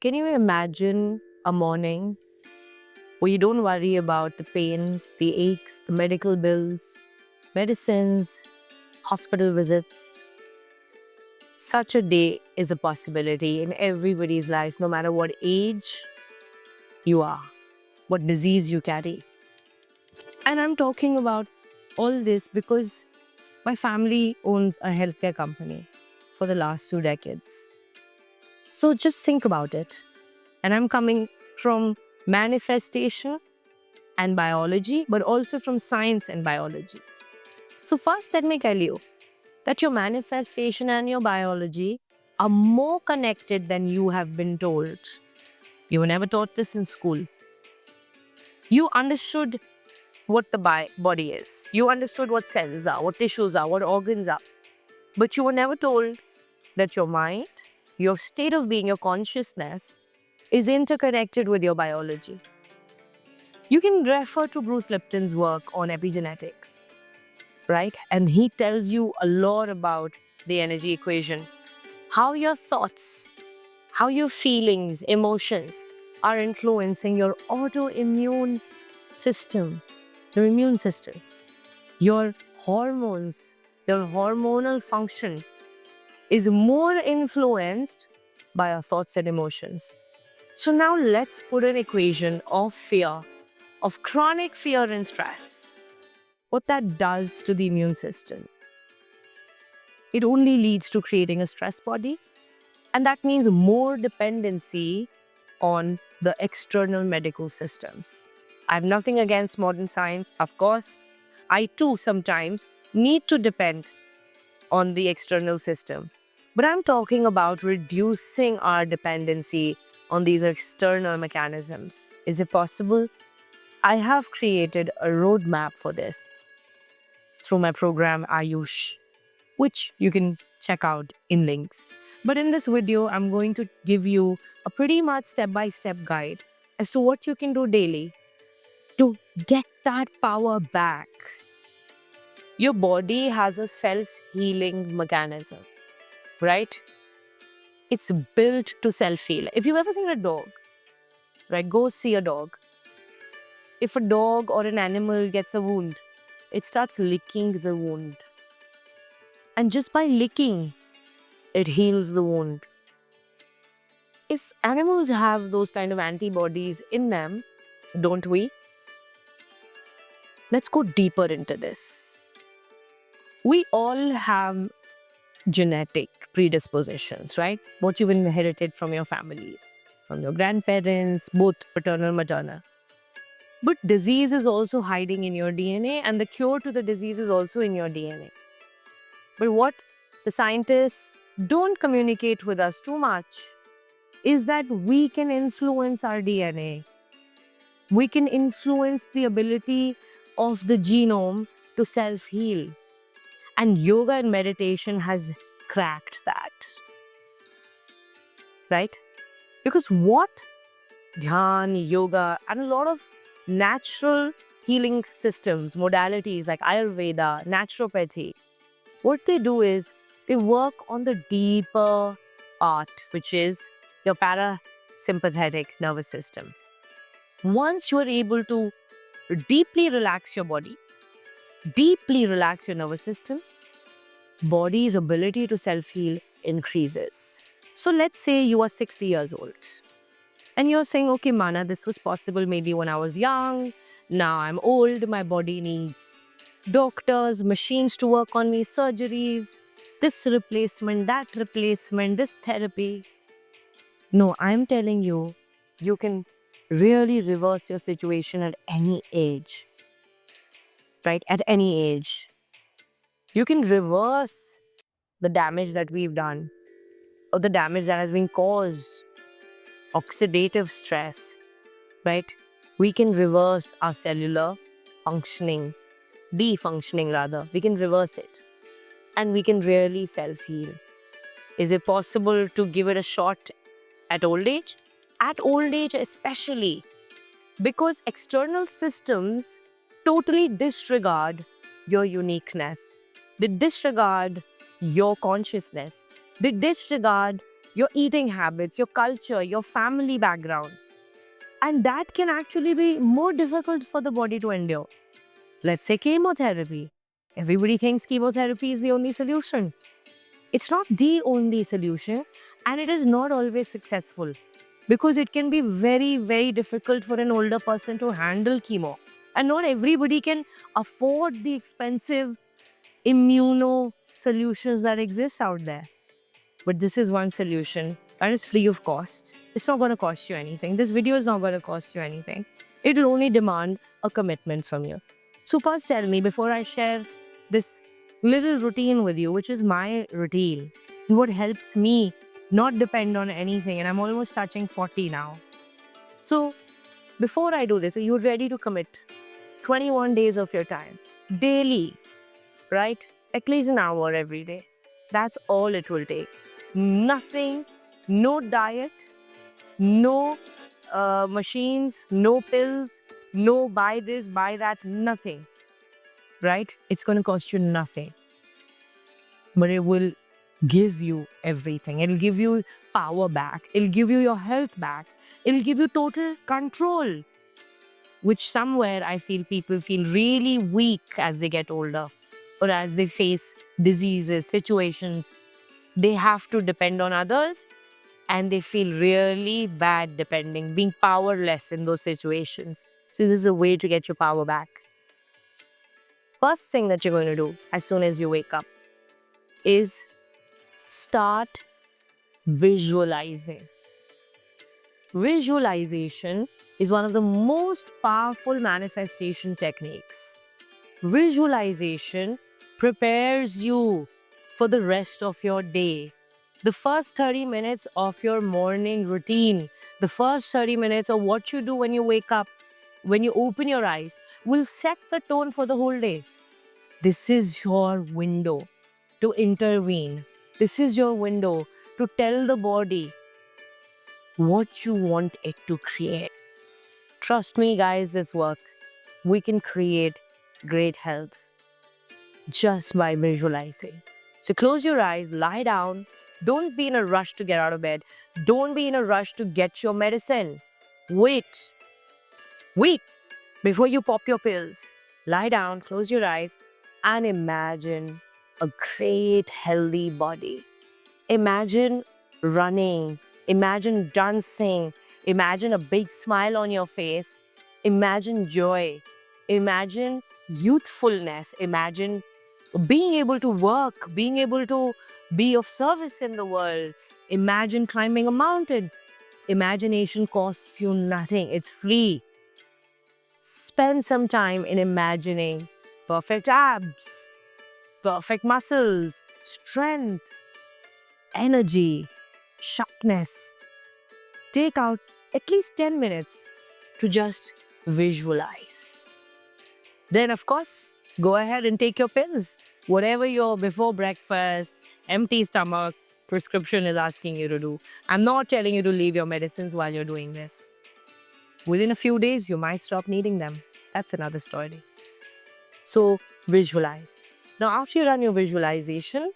Can you imagine a morning where you don't worry about the pains, the aches, the medical bills, medicines, hospital visits? Such a day is a possibility in everybody's life, no matter what age you are, what disease you carry. And I'm talking about all this because my family owns a healthcare company for the last 2 decades. So just think about it. And I'm coming from manifestation and biology, but also from science and biology. So, first, let me tell you that your manifestation and your biology are more connected than you have been told. You were never taught this in school. You understood what the body is, you understood what cells are, what tissues are, what organs are, but you were never told that your mind, your state of being, your consciousness is interconnected with your biology. You can refer to Bruce Lipton's work on epigenetics, right? And he tells you a lot about the energy equation, how your thoughts, how your feelings, emotions are influencing your autoimmune system, your immune system, your hormones, your hormonal function is more influenced by our thoughts and emotions. So now let's put an equation of fear, of chronic fear and stress, what that does to the immune system. It only leads to creating a stress body, and that means more dependency on the external medical systems. I have nothing against modern science. Of course, I too sometimes need to depend on the external system. But I'm talking about reducing our dependency on these external mechanisms. Is it possible? I have created a roadmap for this through my program Ayush, which you can check out in links. But in this video, I'm going to give you a pretty much step-by-step guide as to what you can do daily to get that power back. Your body has a self-healing mechanism, right? It's built to self-heal. If you've ever seen a dog, right, go see a dog. If a dog or an animal gets a wound, it starts licking the wound. And just by licking, it heals the wound. If animals have those kind of antibodies in them, don't we? Let's go deeper into this. We all have genetic predispositions, right? What you've inherited from your families, from your grandparents, both paternal, maternal. But disease is also hiding in your DNA, and the cure to the disease is also in your DNA. But what the scientists don't communicate with us too much is that we can influence our DNA. We can influence the ability of the genome to self-heal. And yoga and meditation has cracked that. Right? Because what dhyan, yoga, and a lot of natural healing systems, modalities like Ayurveda, naturopathy, what they do is they work on the deeper part, which is your parasympathetic nervous system. Once you are able to deeply relax your body, deeply relax your nervous system, body's ability to self-heal increases. So let's say you are 60 years old and you're saying, okay, Mana, this was possible maybe when I was young. Now I'm old, my body needs doctors, machines to work on me, surgeries, this replacement, that replacement, this therapy. No, I'm telling you, you can really reverse your situation at any age, right? At any age. You can reverse the damage that we've done or the damage that has been caused, oxidative stress, right? We can reverse our cellular functioning, defunctioning rather. We can reverse it and we can really self-heal. Is it possible to give it a shot at old age? At old age especially, because external systems totally disregard your uniqueness. They disregard your consciousness. They disregard your eating habits, your culture, your family background. And that can actually be more difficult for the body to endure. Let's say chemotherapy. Everybody thinks chemotherapy is the only solution. It's not the only solution, and it is not always successful because it can be very, very difficult for an older person to handle chemo. And not everybody can afford the expensive immuno solutions that exist out there. But this is one solution that is free of cost. It's not going to cost you anything. This video is not going to cost you anything. It will only demand a commitment from you. So first tell me, before I share this little routine with you, which is my routine, what helps me not depend on anything, and I'm almost touching 40 now. So before I do this, are you ready to commit 21 days of your time daily, right? At least an hour every day. That's all it will take. Nothing, no diet, no machines, no pills, no buy this, buy that, nothing, right? It's going to cost you nothing, but it will give you everything. It'll give you power back, it'll give you your health back, it'll give you total control, which somewhere I feel people feel really weak as they get older or as they face diseases, situations. They have to depend on others and they feel really bad depending, being powerless in those situations. So, this is a way to get your power back. First thing that you're going to do as soon as you wake up is start visualizing. Visualization is one of the most powerful manifestation techniques. Visualization prepares you for the rest of your day. The first 30 minutes of your morning routine, the first 30 minutes of what you do when you wake up, when you open your eyes, will set the tone for the whole day. This is your window to intervene. This is your window to tell the body what you want it to create. Trust me, guys, this works. We can create great health just by visualizing. So close your eyes, lie down. Don't be in a rush to get out of bed. Don't be in a rush to get your medicine. Wait. Wait before you pop your pills. Lie down, close your eyes, and imagine a great healthy body. Imagine running. Imagine dancing. Imagine a big smile on your face. Imagine joy. Imagine youthfulness. Imagine being able to work, being able to be of service in the world. Imagine climbing a mountain. Imagination costs you nothing, it's free. Spend some time in imagining perfect abs, perfect muscles, strength, energy, sharpness. Take out at least 10 minutes to just visualize. Then, of course, go ahead and take your pills. Whatever your before breakfast, empty stomach prescription is asking you to do. I'm not telling you to leave your medicines while you're doing this. Within a few days, you might stop needing them. That's another story. So, visualize. Now, after you run your visualization,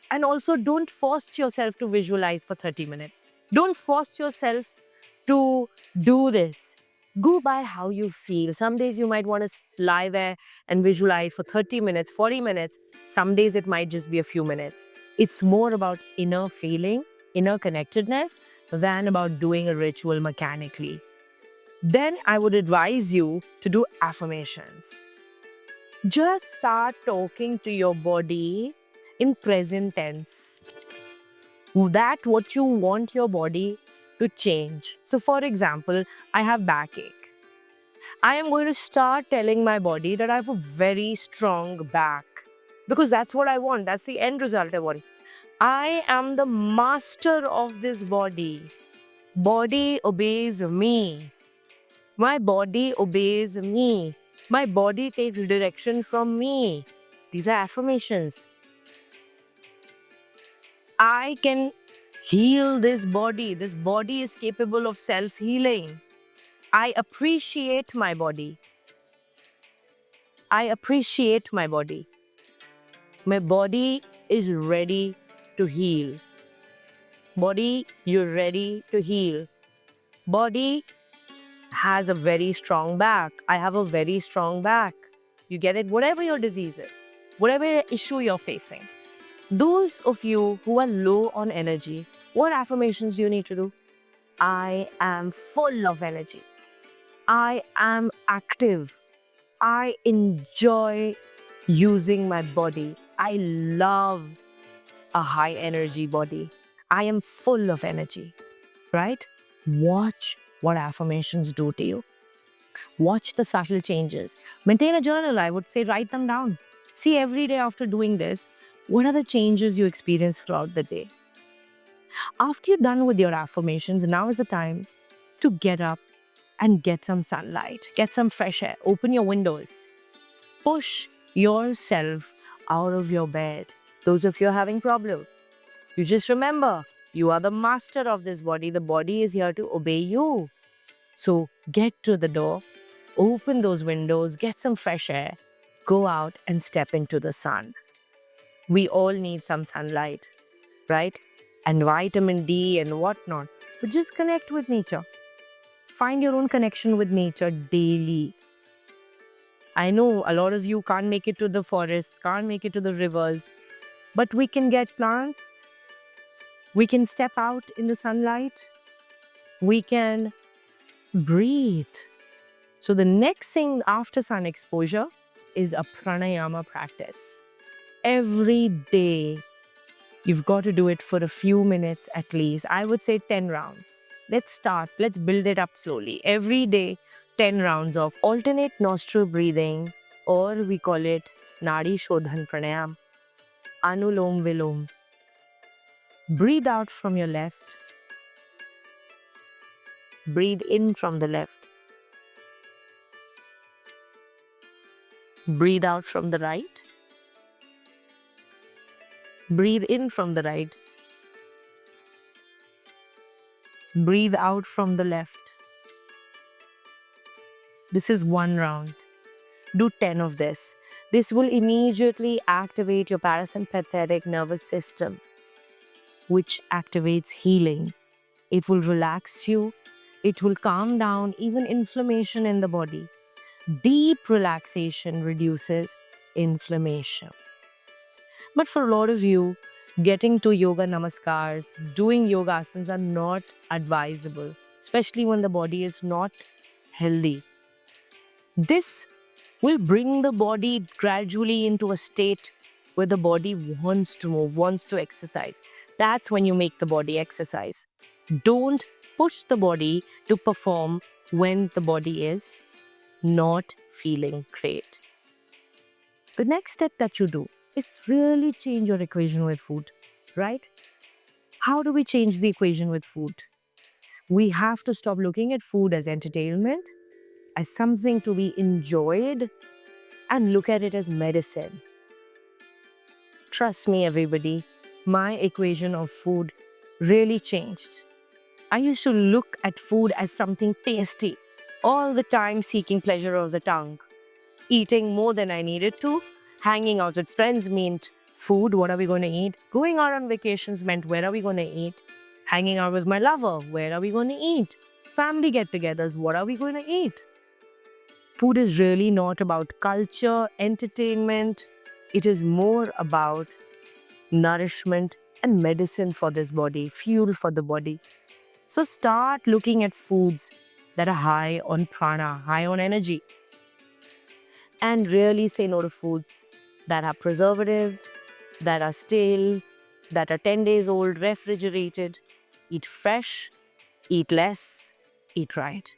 and also don't force yourself to visualize for 30 minutes. Don't force yourself to do this. Go by how you feel. Some days you might want to lie there and visualize for 30 minutes, 40 minutes. Some days it might just be a few minutes. It's more about inner feeling, inner connectedness, than about doing a ritual mechanically. Then I would advise you to do affirmations. Just start talking to your body in present tense. That what you want your body to change. So for example, I have backache. I am going to start telling my body that I have a very strong back because that's what I want. That's the end result I want. I am the master of this body. Body obeys me. My body obeys me. My body takes direction from me. These are affirmations. I can heal this body. This body is capable of self-healing. I appreciate my body. I appreciate my body. My body is ready to heal. Body, you're ready to heal. Body has a very strong back. I have a very strong back. You get it? Whatever your disease is, whatever issue you're facing. Those of you who are low on energy, what affirmations do you need to do? I am full of energy. I am active. I enjoy using my body. I love a high energy body. I am full of energy, right? Watch what affirmations do to you. Watch the subtle changes. Maintain a journal, I would say, write them down. See every day after doing this, what are the changes you experience throughout the day? After you're done with your affirmations, now is the time to get up and get some sunlight, get some fresh air, open your windows, push yourself out of your bed. Those of you having problems, you just remember you are the master of this body. The body is here to obey you. So get to the door, open those windows, get some fresh air, go out and step into the sun. We all need some sunlight, right? And vitamin D and whatnot. But just connect with nature. Find your own connection with nature daily. I know a lot of you can't make it to the forests, can't make it to the rivers, but we can get plants. We can step out in the sunlight. We can breathe. So the next thing after sun exposure is a pranayama practice. Every day, you've got to do it for a few minutes at least. I would say 10 rounds. Let's start. Let's build it up slowly. Every day, 10 rounds of alternate nostril breathing, or we call it Nadi Shodhan Pranayam, Anulom Vilom. Breathe out from your left. Breathe in from the left. Breathe out from the right. Breathe in from the right. Breathe out from the left. This is one round. Do 10 of this. This will immediately activate your parasympathetic nervous system, which activates healing. It will relax you. It will calm down even inflammation in the body. Deep relaxation reduces inflammation. But for a lot of you, getting to yoga namaskars, doing yoga asanas are not advisable, especially when the body is not healthy. This will bring the body gradually into a state where the body wants to move, wants to exercise. That's when you make the body exercise. Don't push the body to perform when the body is not feeling great. The next step that you do is really change your equation with food, right? How do we change the equation with food? We have to stop looking at food as entertainment, as something to be enjoyed, and look at it as medicine. Trust me, everybody, my equation of food really changed. I used to look at food as something tasty, all the time seeking pleasure of the tongue. Eating more than I needed to, hanging out with friends meant food, what are we going to eat? Going out on vacations meant where are we going to eat? Hanging out with my lover, where are we going to eat? Family get-togethers, what are we going to eat? Food is really not about culture, entertainment. It is more about nourishment and medicine for this body, fuel for the body. So start looking at foods that are high on prana, high on energy. And really say no to foods that have preservatives, that are stale, that are 10 days old, refrigerated. Eat fresh, eat less, eat right.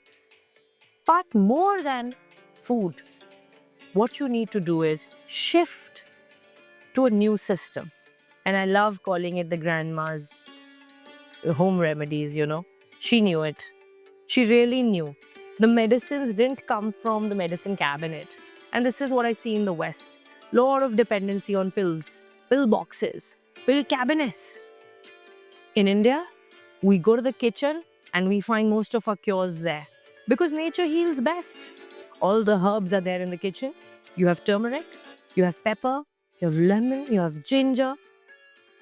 But more than food, what you need to do is shift to a new system. And I love calling it the grandma's home remedies, She knew it. She really knew. The medicines didn't come from the medicine cabinet. And this is what I see in the West. Lot of dependency on pills, pill boxes, pill cabinets. In India, we go to the kitchen and we find most of our cures there. Because nature heals best. All the herbs are there in the kitchen. You have turmeric, you have pepper, you have lemon, you have ginger,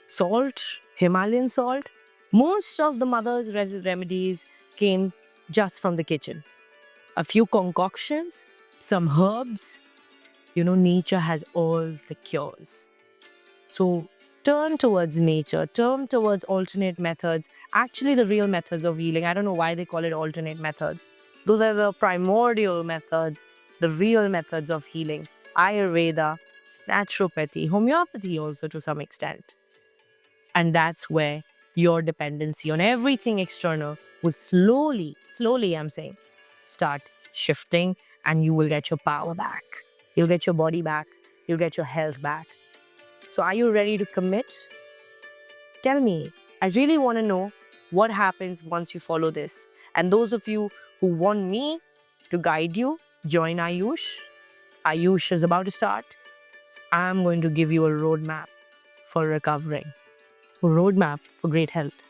salt, Himalayan salt. Most of the mother's remedies came just from the kitchen. A few concoctions, some herbs. Nature has all the cures. So turn towards nature, turn towards alternate methods. Actually, the real methods of healing. I don't know why they call it alternate methods. Those are the primordial methods, the real methods of healing. Ayurveda, naturopathy, homeopathy also to some extent. And that's where your dependency on everything external will slowly, I'm saying, start shifting, and you will get your power back. You'll get your body back. You'll get your health back. So, are you ready to commit? Tell me. I really want to know what happens once you follow this. And those of you who want me to guide you, join Ayush. Ayush is about to start. I'm going to give you a roadmap for recovering, a roadmap for great health.